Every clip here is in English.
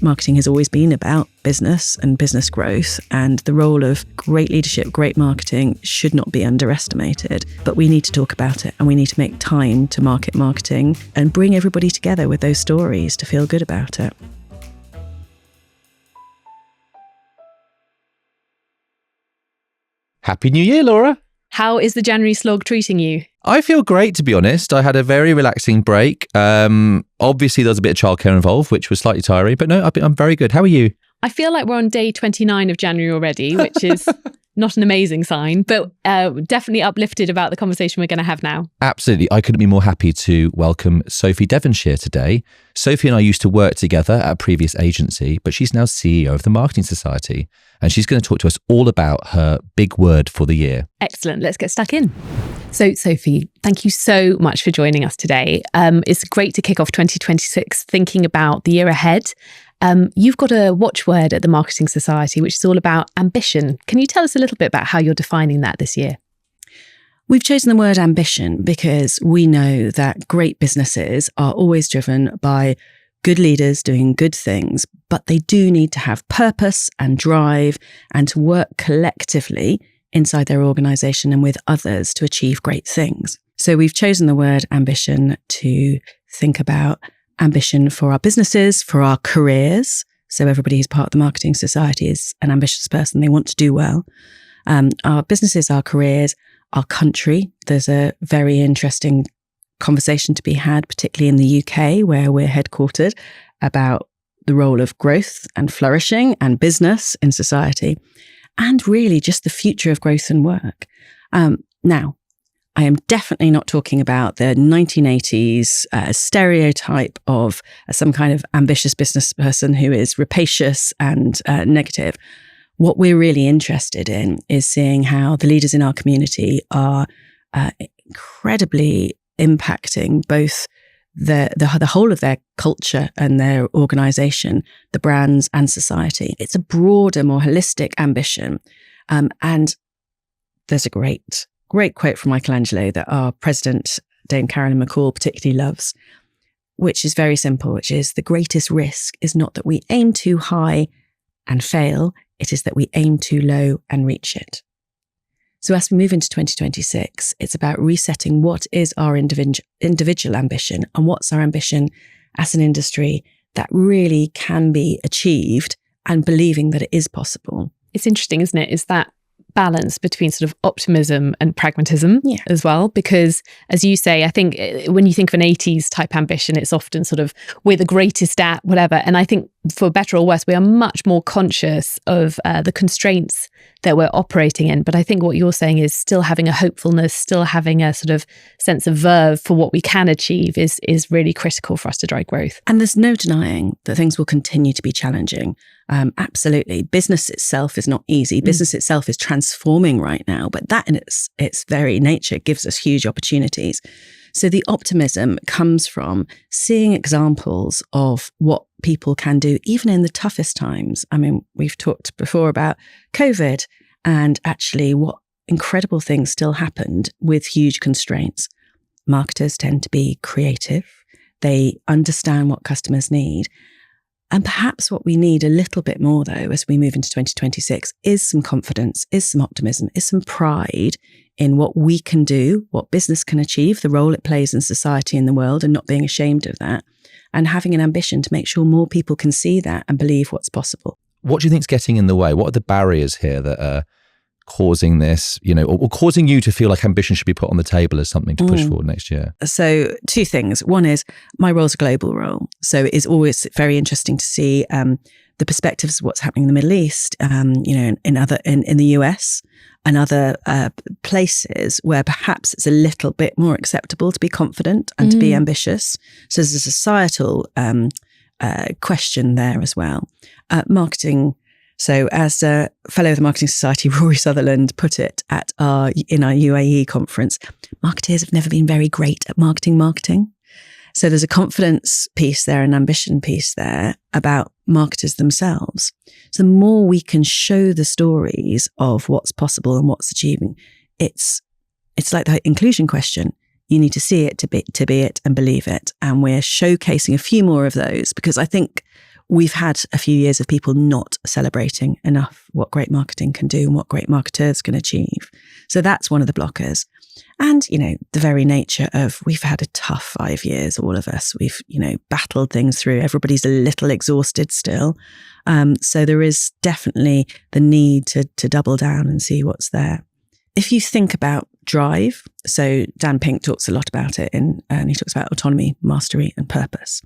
Marketing has always been about business and business growth, and the role of great leadership, great marketing should not be underestimated. But we need to talk about it, and we need to make time to marketing and bring everybody together with those stories to feel good about it. Happy New Year, Laura. How is the January slog treating you? I feel great, to be honest. I had a very relaxing break. Obviously, there was a bit of childcare involved, which was slightly tiring, but no, I'm very good. How are you? I feel like we're on day 29 of January already, which is not an amazing sign, but definitely uplifted about the conversation we're going to have now. Absolutely. I couldn't be more happy to welcome Sophie Devonshire today. Sophie and I used to work together at a previous agency, but she's now CEO of the Marketing Society, and she's going to talk to us all about her big word for the year. Excellent. Let's get stuck in. So, Sophie, thank you so much for joining us today. It's great to kick off 2026 thinking about the year ahead. You've got a watchword at the Marketing Society, which is all about ambition. Can you tell us a little bit about how you're defining that this year? We've chosen the word ambition because we know that great businesses are always driven by good leaders doing good things, but they do need to have purpose and drive and to work collectively inside their organisation and with others to achieve great things. So we've chosen the word ambition to think about ambition for our businesses, for our careers. So everybody who's part of the Marketing Society is an ambitious person. They want to do well. Our businesses, our careers, our country. There's a very interesting conversation to be had, particularly in the UK, where we're headquartered, about the role of growth and flourishing and business in society, and really just the future of growth and work. Now, I am definitely not talking about the 1980s stereotype of some kind of ambitious business person who is rapacious and negative. What we're really interested in is seeing how the leaders in our community are incredibly impacting both the whole of their culture and their organisation, the brands and society. It's a broader, more holistic ambition. And there's a great quote from Michelangelo that our president, Dame Carolyn McCall, particularly loves, which is very simple, which is the greatest risk is not that we aim too high and fail, it is that we aim too low and reach it. So as we move into 2026, it's about resetting what is our individual ambition and what's our ambition as an industry that really can be achieved and believing that it is possible. It's interesting, isn't it? Is that balance between sort of optimism and pragmatism as well, because as you say, I think when you think of an 80s type ambition, it's often sort of we're the greatest at whatever. And I think for better or worse, we are much more conscious of the constraints that we're operating in. But I think what you're saying is still having a hopefulness, still having a sort of sense of verve for what we can achieve is really critical for us to drive growth. And there's no denying that things will continue to be challenging. Absolutely. Business itself is not easy. Business itself is transforming right now, but that in its very nature gives us huge opportunities. So the optimism comes from seeing examples of what people can do, even in the toughest times. I mean, we've talked before about COVID and actually what incredible things still happened with huge constraints. Marketers tend to be creative. They understand what customers need. And perhaps what we need a little bit more, though, as we move into 2026, is some confidence, is some optimism, is some pride in what we can do, what business can achieve, the role it plays in society and the world, and not being ashamed of that, and having an ambition to make sure more people can see that and believe what's possible. What do you think is getting in the way? What are the barriers here that are causing this, or causing you to feel like ambition should be put on the table as something to push forward next year? So two things. One is my role is a global role. So it is always very interesting to see the perspectives of what's happening in the Middle East, in the US and other places where perhaps it's a little bit more acceptable to be confident and to be ambitious. So there's a societal question there as well. Marketing. So as a fellow of the Marketing Society, Rory Sutherland put it in our UAE conference, marketeers have never been very great at marketing. So there's a confidence piece there, an ambition piece there about marketers themselves. So the more we can show the stories of what's possible and what's achieving, it's like the inclusion question. You need to see it to be it and believe it. And we're showcasing a few more of those because I think we've had a few years of people not celebrating enough what great marketing can do and what great marketers can achieve. So that's one of the blockers. And, the very nature of, we've had a tough 5 years, all of us. We've, battled things through. Everybody's a little exhausted still. So there is definitely the need to double down and see what's there. If you think about drive, so Dan Pink talks a lot about it, and he talks about autonomy, mastery, and purpose.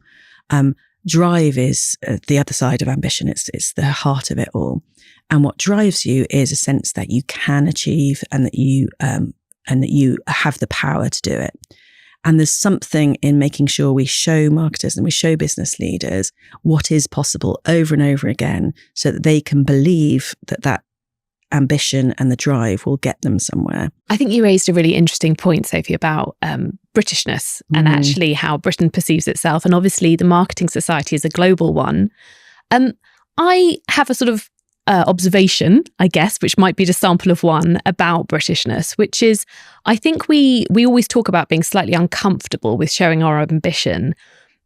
Drive is the other side of ambition. It's the heart of it all. And what drives you is a sense that you can achieve and that you have the power to do it. And there's something in making sure we show marketers and we show business leaders what is possible over and over again, so that they can believe that ambition and the drive will get them somewhere. I think you raised a really interesting point, Sophie, about Britishness and actually how Britain perceives itself. And obviously the Marketing Society is a global one. I have a sort of observation, I guess, which might be the sample of one about Britishness, which is, I think we always talk about being slightly uncomfortable with showing our ambition.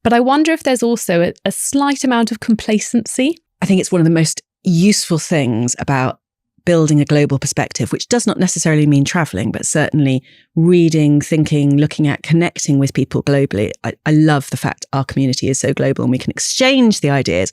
But I wonder if there's also a slight amount of complacency. I think it's one of the most useful things about building a global perspective, which does not necessarily mean traveling, but certainly reading, thinking, looking at, connecting with people globally. I love the fact our community is so global and we can exchange the ideas.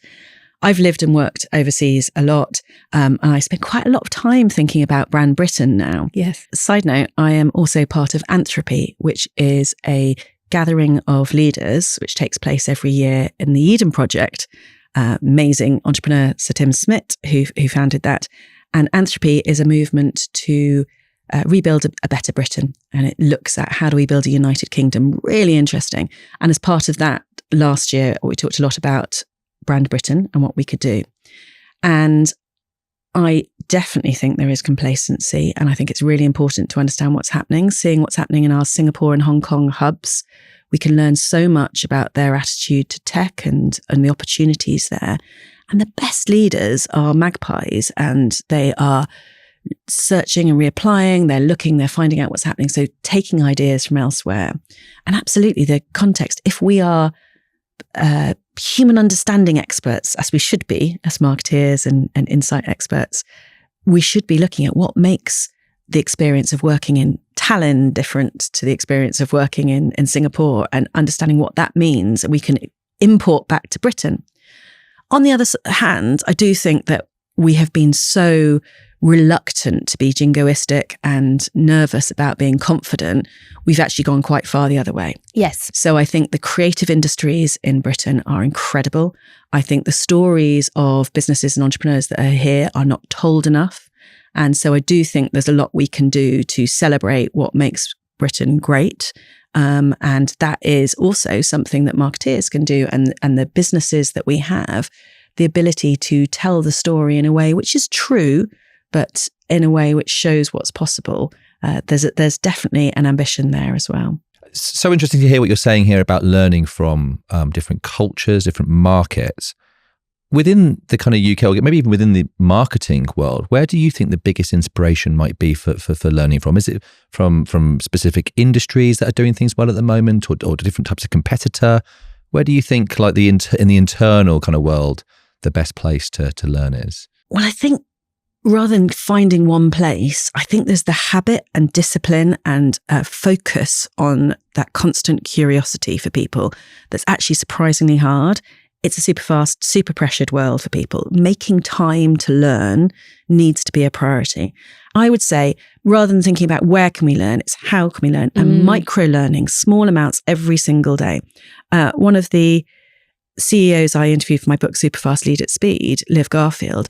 I've lived and worked overseas a lot, and I spend quite a lot of time thinking about Brand Britain now. Yes. Side note, I am also part of Anthropy, which is a gathering of leaders, which takes place every year in the Eden Project. Amazing entrepreneur Sir Tim Smith, who founded that. And Anthropy is a movement to rebuild a better Britain. And it looks at how do we build a United Kingdom. Really interesting. And as part of that, last year, we talked a lot about Brand Britain and what we could do. And I definitely think there is complacency. And I think it's really important to understand what's happening, seeing what's happening in our Singapore and Hong Kong hubs. We can learn so much about their attitude to tech and the opportunities there. And the best leaders are magpies, and they are searching and reapplying. They're looking, they're finding out what's happening. So taking ideas from elsewhere. And absolutely the context, if we are human understanding experts, as we should be as marketeers and insight experts, we should be looking at what makes the experience of working in Tallinn different to the experience of working in Singapore, and understanding what that means, and we can import back to Britain. On the other hand, I do think that we have been so reluctant to be jingoistic and nervous about being confident. We've actually gone quite far the other way. Yes. So I think the creative industries in Britain are incredible. I think the stories of businesses and entrepreneurs that are here are not told enough. And so I do think there's a lot we can do to celebrate what makes Britain great. And that is also something that marketeers can do, and the businesses that we have, the ability to tell the story in a way which is true, but in a way which shows what's possible. There's definitely an ambition there as well. So interesting to hear what you're saying here about learning from different cultures, different markets. Within the kind of UK, or maybe even within the marketing world, where do you think the biggest inspiration might be for learning from? Is it from specific industries that are doing things well at the moment, or different types of competitor? Where do you think, like in the internal kind of world, the best place to learn is? Well, I think rather than finding one place, I think there's the habit and discipline and focus on that constant curiosity for people that's actually surprisingly hard. It's a super fast, super pressured world for people. Making time to learn needs to be a priority. I would say, rather than thinking about where can we learn, it's how can we learn, and micro learning, small amounts every single day. One of the CEOs I interviewed for my book, Super Fast Lead at Speed, Liv Garfield,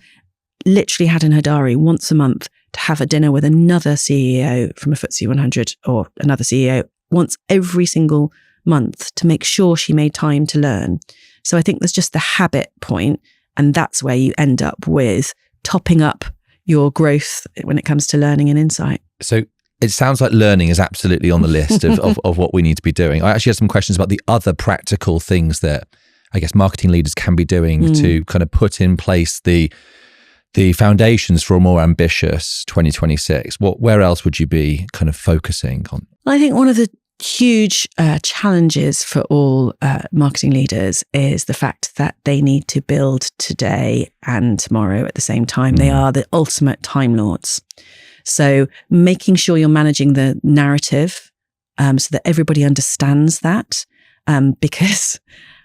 literally had in her diary once a month to have a dinner with another CEO from a FTSE 100 or another CEO once every single month to make sure she made time to learn. So I think there's just the habit point, and that's where you end up with topping up your growth when it comes to learning and insight. So it sounds like learning is absolutely on the list of what we need to be doing. I actually have some questions about the other practical things that I guess marketing leaders can be doing to kind of put in place the foundations for a more ambitious 2026. Where else would you be kind of focusing on? I think one of the huge challenges for all marketing leaders is the fact that they need to build today and tomorrow at the same time. They are the ultimate time lords. So making sure you're managing the narrative so that everybody understands that, because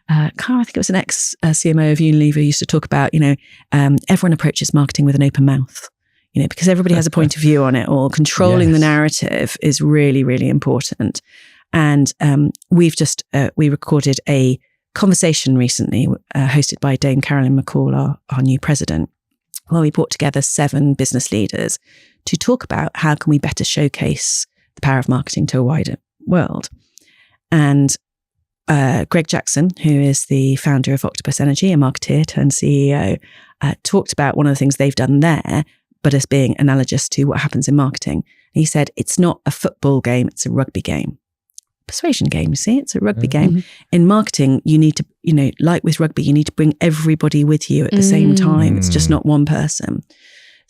I think it was an ex-CMO of Unilever used to talk about, everyone approaches marketing with an open mouth, because everybody has a point of view on it, or controlling the narrative is really, really important. And we recorded a conversation recently hosted by Dame Carolyn McCall, our new president, where we brought together 7 business leaders to talk about how can we better showcase the power of marketing to a wider world. And Greg Jackson, who is the founder of Octopus Energy, a marketeer turned CEO, talked about one of the things they've done there, but as being analogous to what happens in marketing. He said, it's not a football game, it's a rugby game. Persuasion game, you see, it's a rugby game. In marketing, you need to, like with rugby, you need to bring everybody with you at the same time. It's just not one person.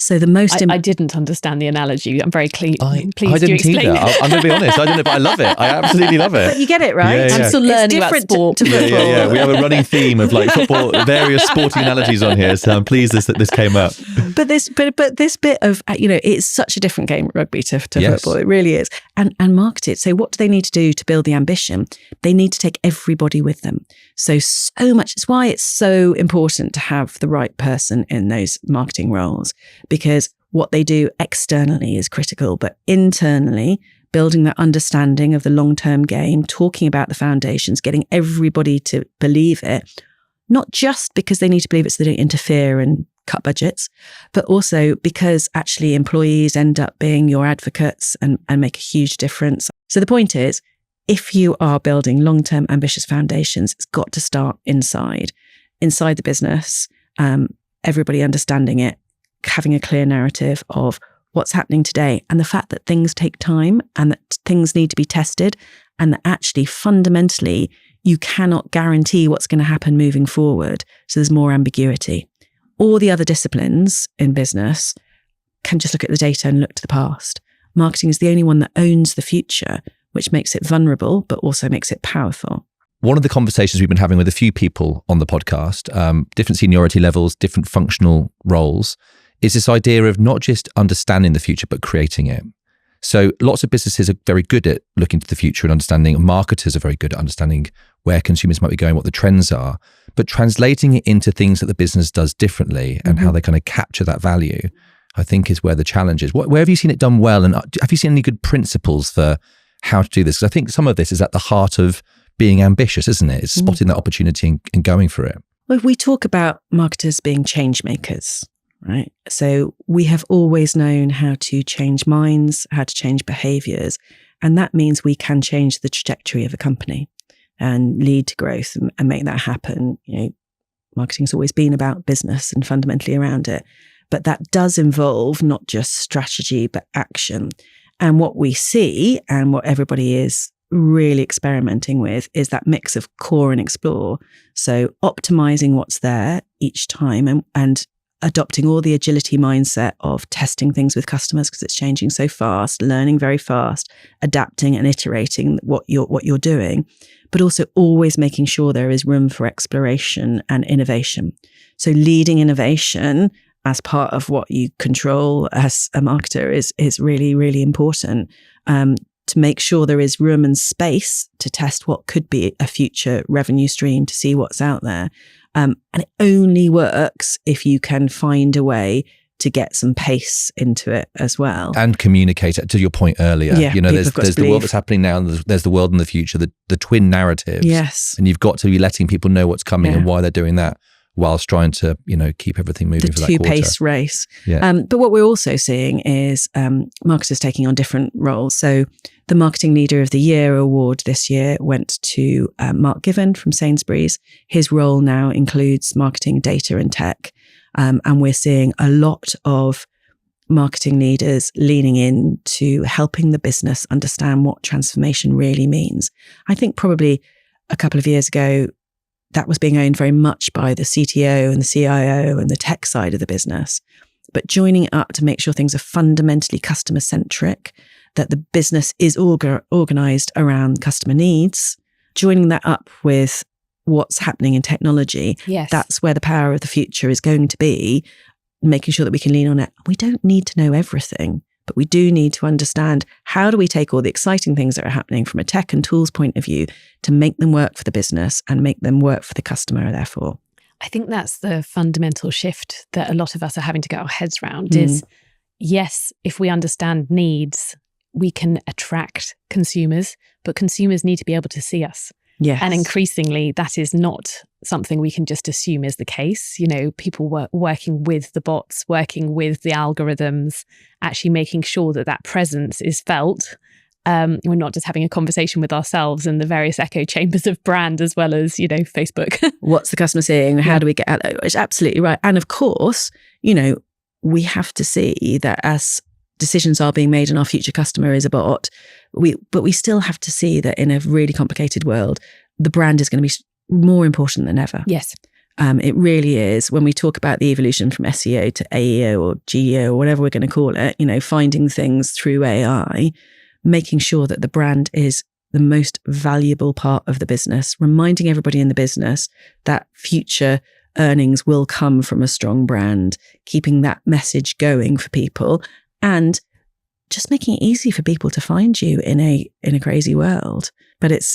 So the most... I didn't understand the analogy. I'm very pleased I you didn't explained either. it. I'm going to be honest. I don't know, but I love it. I absolutely love it. But you get it, right? Yeah. I'm still learning about sport. To football. Yeah. We have a running theme of like football, various sporting analogies on here. So I'm pleased that this came up. But this bit of, it's such a different game, rugby to football. It really is. And market it. So what do they need to do to build the ambition? They need to take everybody with them. So much. It's why it's so important to have the right person in those marketing roles, because what they do externally is critical, but internally, building that understanding of the long-term game, talking about the foundations, getting everybody to believe it, not just because they need to believe it so they don't interfere and cut budgets, but also because actually employees end up being your advocates and make a huge difference. So the point is, if you are building long-term ambitious foundations, it's got to start inside the business, everybody understanding it, having a clear narrative of what's happening today, and the fact that things take time and that things need to be tested, and that actually fundamentally you cannot guarantee what's going to happen moving forward. So there's more ambiguity. All the other disciplines in business can just look at the data and look to the past. Marketing is the only one that owns the future, which makes it vulnerable, but also makes it powerful. One of the conversations we've been having with a few people on the podcast, different seniority levels, different functional roles, is this idea of not just understanding the future, but creating it. So lots of businesses are very good at looking to the future and understanding. Marketers are very good at understanding where consumers might be going, what the trends are, but translating it into things that the business does differently and how they kind of capture that value, I think is where the challenge is. Where have you seen it done well? And have you seen any good principles for how to do this? Because I think some of this is at the heart of being ambitious, isn't it? It's spotting that opportunity and going for it. Well, we talk about marketers being change makers, right? So we have always known how to change minds, how to change behaviors. And that means we can change the trajectory of a company and lead to growth and make that happen. Marketing has always been about business and fundamentally around it. But that does involve not just strategy, but action. And what we see and what everybody is really experimenting with is that mix of core and explore. So optimizing what's there each time and adopting all the agility mindset of testing things with customers because it's changing so fast, learning very fast, adapting and iterating what you're doing, but also always making sure there is room for exploration and innovation. So leading innovation as part of what you control as a marketer is really, really important. To make sure there is room and space to test what could be a future revenue stream, to see what's out there. And it only works if you can find a way to get some pace into it as well. And communicate it, to your point earlier. Yeah, there's the world that's happening now, and there's the world in the future, the twin narratives. Yes. And you've got to be letting people know what's coming and why they're doing that, whilst trying to, keep everything moving for that quarter. The two-pace race. Yeah. But what we're also seeing is marketers taking on different roles. So the Marketing Leader of the Year award this year went to Mark Given from Sainsbury's. His role now includes marketing, data and tech. And we're seeing a lot of marketing leaders leaning into helping the business understand what transformation really means. I think probably a couple of years ago, that was being owned very much by the CTO and the CIO and the tech side of the business. But joining up to make sure things are fundamentally customer-centric, that the business is organized around customer needs, joining that up with what's happening in technology. Yes. That's where the power of the future is going to be, making sure that we can lean on it. We don't need to know everything, but we do need to understand, how do we take all the exciting things that are happening from a tech and tools point of view to make them work for the business and make them work for the customer, therefore. I think that's the fundamental shift that a lot of us are having to get our heads around is, yes, if we understand needs, we can attract consumers, but consumers need to be able to see us. Yes. And increasingly, that is not something we can just assume is the case. You know, people were working with the bots, working with the algorithms, actually making sure that that presence is felt. We're not just having a conversation with ourselves and the various echo chambers of brand, as well as, you know, Facebook. What's the customer seeing? How do we get out there? It's absolutely right. And of course, you know, we have to see that as decisions are being made and our future customer is a bot, but we still have to see that in a really complicated world, the brand is going to be more important than ever. Yes. It really is. When we talk about the evolution from SEO to AEO or GEO or whatever we're going to call it, you know, finding things through AI, making sure that the brand is the most valuable part of the business, reminding everybody in the business that future earnings will come from a strong brand, keeping that message going for people, and just making it easy for people to find you in a crazy world. But it's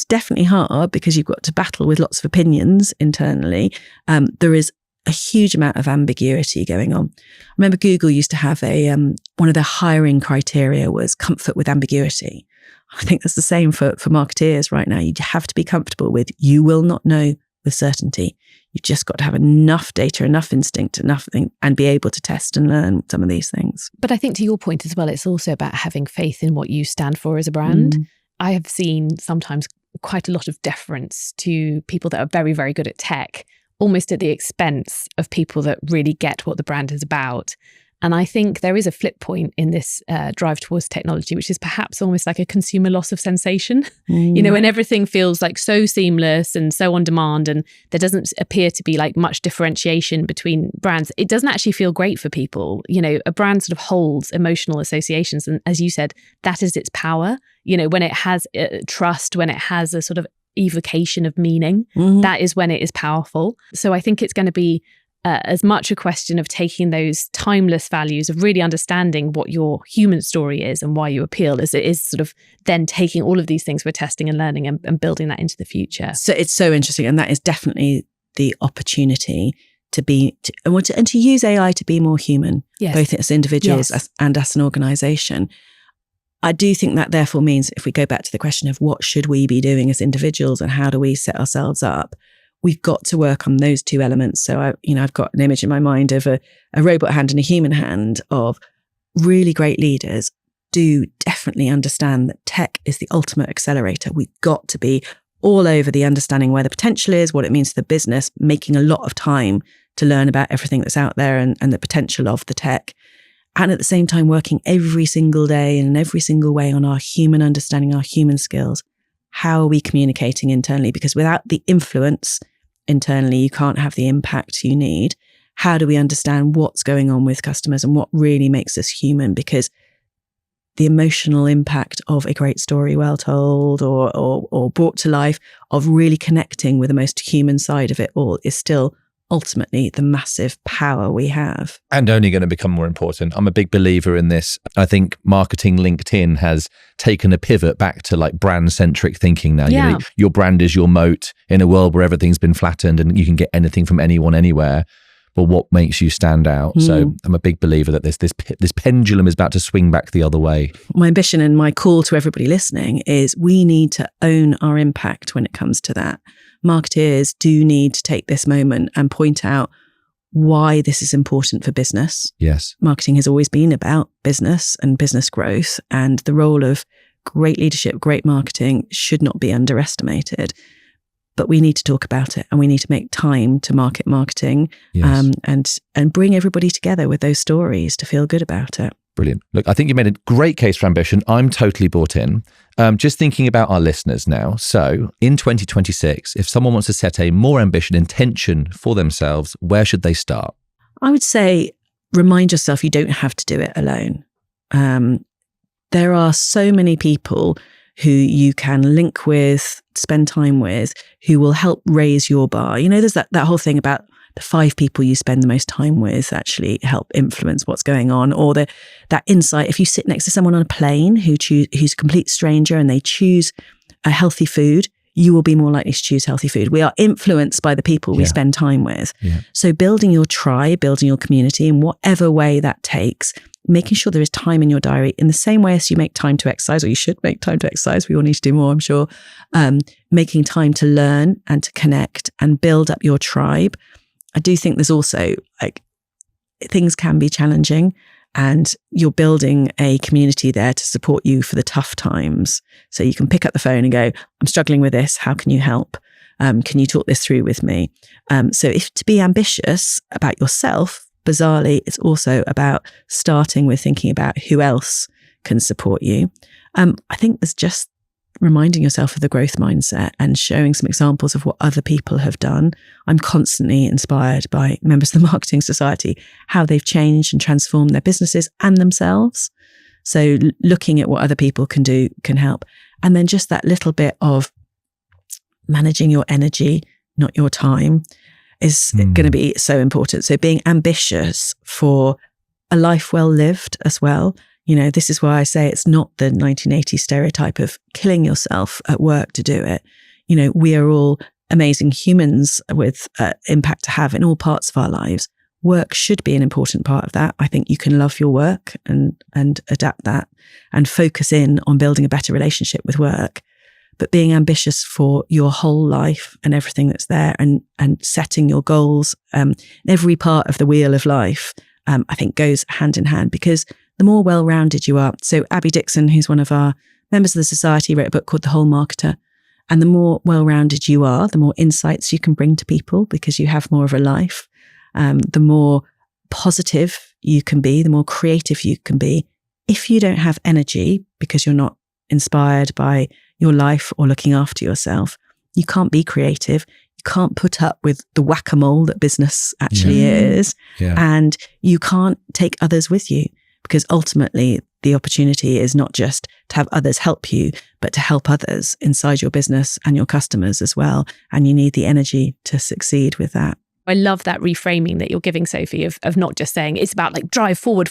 definitely hard because you've got to battle with lots of opinions internally. There is a huge amount of ambiguity going on. I remember Google used to have one of their hiring criteria was comfort with ambiguity. I think that's the same for marketeers right now. You have to be comfortable with, you will not know with certainty. You've just got to have enough data, enough instinct, and be able to test and learn some of these things. But I think to your point as well, it's also about having faith in what you stand for as a brand. I have seen sometimes quite a lot of deference to people that are very, very good at tech, almost at the expense of people that really get what the brand is about. And I think there is a flip point in this drive towards technology, which is perhaps almost like a consumer loss of sensation. You know, when everything feels like so seamless and so on demand, and there doesn't appear to be like much differentiation between brands, it doesn't actually feel great for people. You know, a brand sort of holds emotional associations. And as you said, that is its power. You know, when it has trust, when it has a sort of evocation of meaning, that is when it is powerful. So I think it's going to be as much a question of taking those timeless values of really understanding what your human story is and why you appeal, as it is sort of then taking all of these things we're testing and learning and building that into the future. So it's so interesting. And that is definitely the opportunity to use AI to be more human, both as individuals and as an organisation. I do think that therefore means, if we go back to the question of what should we be doing as individuals and how do we set ourselves up, we've got to work on those two elements. So I've got an image in my mind of a robot hand and a human hand of really great leaders do definitely understand that tech is the ultimate accelerator. We've got to be all over the understanding where the potential is, what it means to the business, making a lot of time to learn about everything that's out there and the potential of the tech. And at the same time, working every single day and in every single way on our human understanding, our human skills. How are we communicating internally? Because without the influence internally, you can't have the impact you need. How do we understand what's going on with customers and what really makes us human? Because the emotional impact of a great story well told or brought to life, of really connecting with the most human side of it all, is still ultimately the massive power we have. And only going to become more important. I'm a big believer in this. I think marketing LinkedIn has taken a pivot back to like brand-centric thinking now. Yeah. You know, your brand is your moat in a world where everything's been flattened and you can get anything from anyone, anywhere. But what makes you stand out? So I'm a big believer that this pendulum is about to swing back the other way. My ambition and my call to everybody listening is we need to own our impact when it comes to that. Marketeers do need to take this moment and point out why this is important for business. Yes. Marketing has always been about business and business growth, and the role of great leadership, great marketing should not be underestimated. But we need to talk about it, and we need to make time to marketing, and bring everybody together with those stories to feel good about it. Brilliant. Look, I think you made a great case for ambition. I'm totally bought in. Just thinking about our listeners now. So in 2026, if someone wants to set a more ambitious intention for themselves, where should they start? I would say remind yourself you don't have to do it alone. there are so many people who you can link with, spend time with, who will help raise your bar. You know, there's that whole thing about the 5 people you spend the most time with actually help influence what's going on, or that insight. If you sit next to someone on a plane who's a complete stranger and they choose a healthy food, you will be more likely to choose healthy food. We are influenced by the people we spend time with. Yeah. So building your tribe, building your community in whatever way that takes, making sure there is time in your diary in the same way as you make time to exercise, or you should make time to exercise. We all need to do more, I'm sure. Making time to learn and to connect and build up your tribe. I do think there's also, like, things can be challenging, and you're building a community there to support you for the tough times. So you can pick up the phone and go, I'm struggling with this. How can you help? Can you talk this through with me? So if to be ambitious about yourself, bizarrely, it's also about starting with thinking about who else can support you. I think there's just reminding yourself of the growth mindset and showing some examples of what other people have done. I'm constantly inspired by members of the Marketing Society, how they've changed and transformed their businesses and themselves. So looking at what other people can do can help. And then just that little bit of managing your energy, not your time, is going to be so important. So being ambitious for a life well lived as well. You know, this is why I say it's not the 1980s stereotype of killing yourself at work to do it. You know, we are all amazing humans with impact to have in all parts of our lives. Work should be an important part of that. I think you can love your work and adapt that and focus in on building a better relationship with work. But being ambitious for your whole life and everything that's there, and setting your goals, every part of the wheel of life, I think goes hand in hand, because the more well-rounded you are. So Abby Dixon, who's one of our members of the society, wrote a book called The Whole Marketer. And the more well-rounded you are, the more insights you can bring to people because you have more of a life. The more positive you can be, the more creative you can be. If you don't have energy because you're not inspired by your life or looking after yourself, you can't be creative. You can't put up with the whack-a-mole that business actually is. Yeah. And you can't take others with you, because ultimately the opportunity is not just to have others help you, but to help others inside your business and your customers as well. And you need the energy to succeed with that. I love that reframing that you're giving, Sophie, of not just saying it's about like drive forward.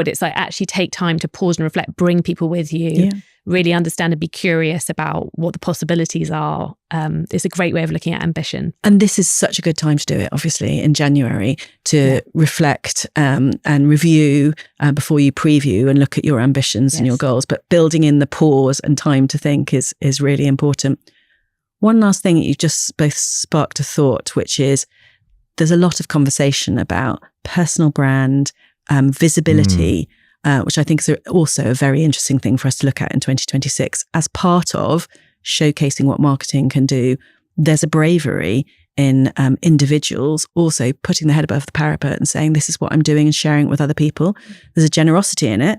It's like actually take time to pause and reflect, bring people with you, really understand and be curious about what the possibilities are. It's a great way of looking at ambition. And this is such a good time to do it, obviously, in January, to reflect and review before you preview and look at your ambitions and your goals. But building in the pause and time to think is really important. One last thing, you just both sparked a thought, which is there's a lot of conversation about personal brand, visibility, which I think is also a very interesting thing for us to look at in 2026 as part of showcasing what marketing can do. There's a bravery in individuals also putting their head above the parapet and saying, this is what I'm doing, and sharing it with other people. There's a generosity in it,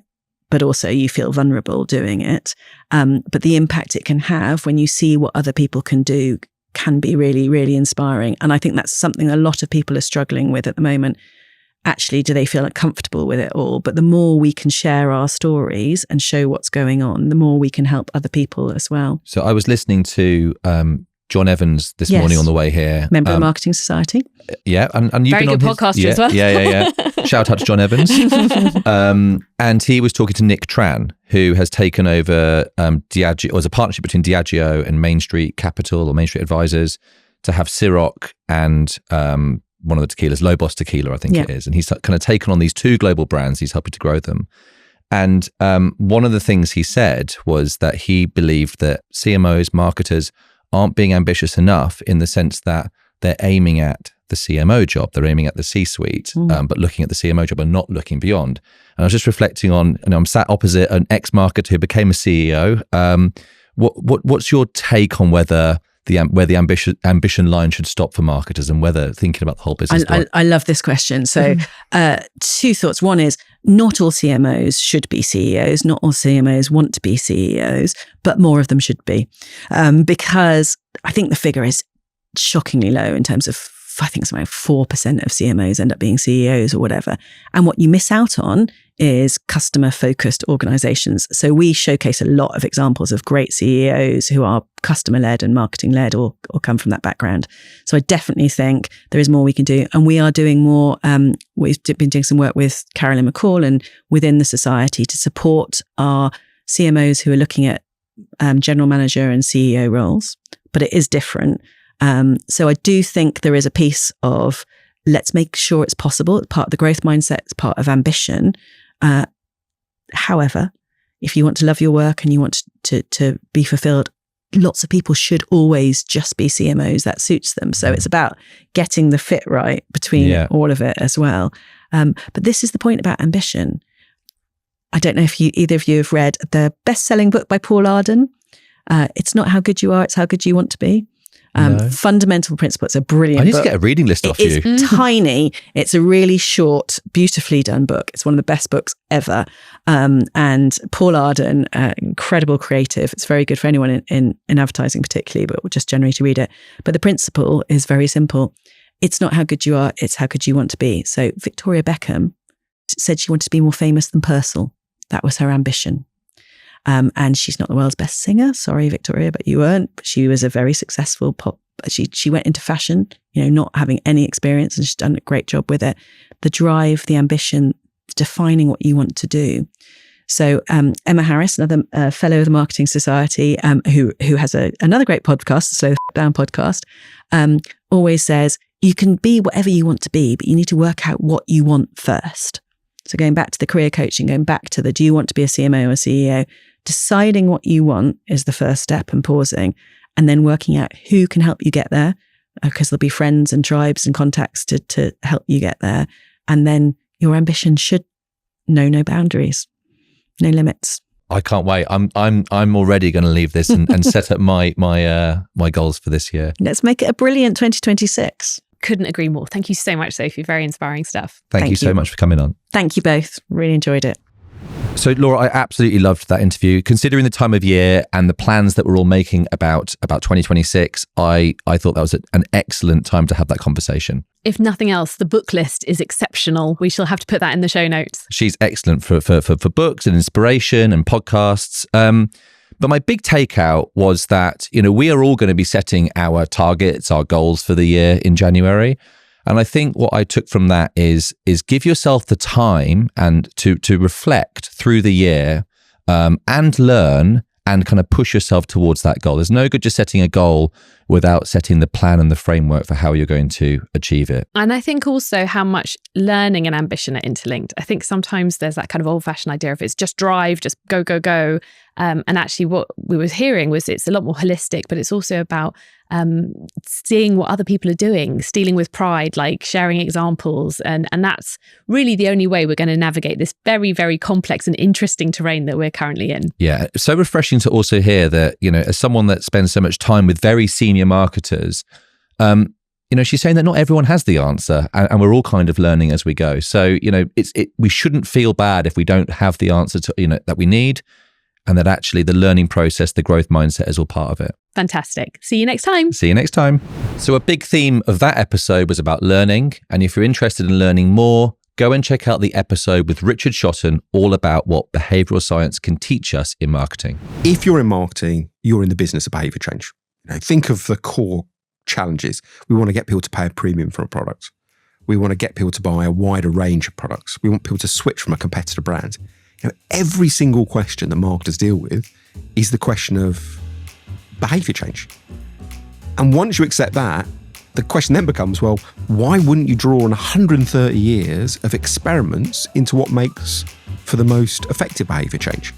but also you feel vulnerable doing it. But the impact it can have when you see what other people can do can be really, really inspiring. And I think that's something a lot of people are struggling with at the moment. Actually, do they feel comfortable with it all? But the more we can share our stories and show what's going on, the more we can help other people as well. So I was listening to John Evans this morning on the way here. Member of the Marketing Society. Yeah. And you've very been good on podcaster as well. Yeah. Shout out to John Evans. And he was talking to Nick Tran, who has taken over Diageo, or as a partnership between Diageo and Main Street Capital or Main Street Advisors, to have Ciroc and one of the tequilas, Lobos Tequila, I think it is. And he's kind of taken on these 2 global brands. He's helping to grow them. And one of the things he said was that he believed that CMOs, marketers, aren't being ambitious enough in the sense that they're aiming at the CMO job, they're aiming at the C-suite, but looking at the CMO job and not looking beyond. And I was just reflecting on, I'm sat opposite an ex-marketer who became a CEO. What's your take on where the ambition line should stop for marketers, and whether thinking about the whole business? I love this question. So 2 thoughts. One is, not all CMOs should be CEOs. Not all CMOs want to be CEOs, but more of them should be. Because I think the figure is shockingly low in terms of, I think it's around 4% of CMOs end up being CEOs or whatever. And what you miss out on is customer-focused organizations. So we showcase a lot of examples of great CEOs who are customer-led and marketing-led or come from that background. So I definitely think there is more we can do. And we are doing more. We've been doing some work with Carolyn McCall and within the society to support our CMOs who are looking at general manager and CEO roles. But it is different. So I do think there is a piece of let's make sure it's possible. It's part of the growth mindset. It's part of ambition. However, if you want to love your work and you want to be fulfilled, lots of people should always just be CMOs. That suits them. So it's about getting the fit right between all of it as well. But this is the point about ambition. I don't know if either of you have read the best-selling book by Paul Arden. It's not how good you are, it's how good you want to be. No. Fundamental Principle. It's a brilliant book. I need to get a reading list off you. It's tiny. It's a really short, beautifully done book. It's one of the best books ever. And Paul Arden, incredible creative. It's very good for anyone in advertising particularly, but just generally to read it. But the principle is very simple. It's not how good you are, it's how good you want to be. So Victoria Beckham said she wanted to be more famous than Purcell. That was her ambition. And she's not the world's best singer. Sorry, Victoria, but you weren't. She was a very successful pop. She went into fashion, not having any experience, and she's done a great job with it. The drive, the ambition, defining what you want to do. So Emma Harris, another fellow of the Marketing Society, who has another great podcast, the Slow Down podcast, always says you can be whatever you want to be, but you need to work out what you want first. So going back to the career coaching, going back to do you want to be a CMO or a CEO? Deciding what you want is the first step, and pausing, and then working out who can help you get there, because there'll be friends and tribes and contacts to help you get there. And then your ambition should know no boundaries, no limits. I can't wait. I'm already going to leave this and set up my goals for this year. Let's make it a brilliant 2026. Couldn't agree more. Thank you so much, Sophie. Very inspiring stuff. Thank you so much for coming on. Thank you both. Really enjoyed it. So Laura, I absolutely loved that interview. Considering the time of year and the plans that we're all making about 2026, I thought that was an excellent time to have that conversation. If nothing else, the book list is exceptional. We shall have to put that in the show notes. She's excellent for books and inspiration and podcasts. But my big takeout was that, we are all going to be setting our targets, our goals for the year in January. And I think what I took from that is give yourself the time and to reflect through the year and learn and kind of push yourself towards that goal. There's no good just setting a goal without setting the plan and the framework for how you're going to achieve it. And I think also how much learning and ambition are interlinked. I think sometimes there's that kind of old-fashioned idea of it's just drive, just go, go, go. And actually what we were hearing was it's a lot more holistic, but it's also about seeing what other people are doing, stealing with pride, like sharing examples. And that's really the only way we're going to navigate this very, very complex and interesting terrain that we're currently in. Yeah. So refreshing to also hear that, as someone that spends so much time with very senior marketers, she's saying that not everyone has the answer and we're all kind of learning as we go. So, we shouldn't feel bad if we don't have the answer to, that we need, and that actually the learning process, the growth mindset is all part of it. Fantastic. See you next time. See you next time. So a big theme of that episode was about learning. And if you're interested in learning more, go and check out the episode with Richard Shotton, all about what behavioral science can teach us in marketing. If you're in marketing, you're in the business of behavior change. Think of the core challenges. We want to get people to pay a premium for a product. We want to get people to buy a wider range of products. We want people to switch from a competitor brand. Every single question that marketers deal with is the question of behavior change. And once you accept that, the question then becomes, well, why wouldn't you draw on 130 years of experiments into what makes for the most effective behavior change?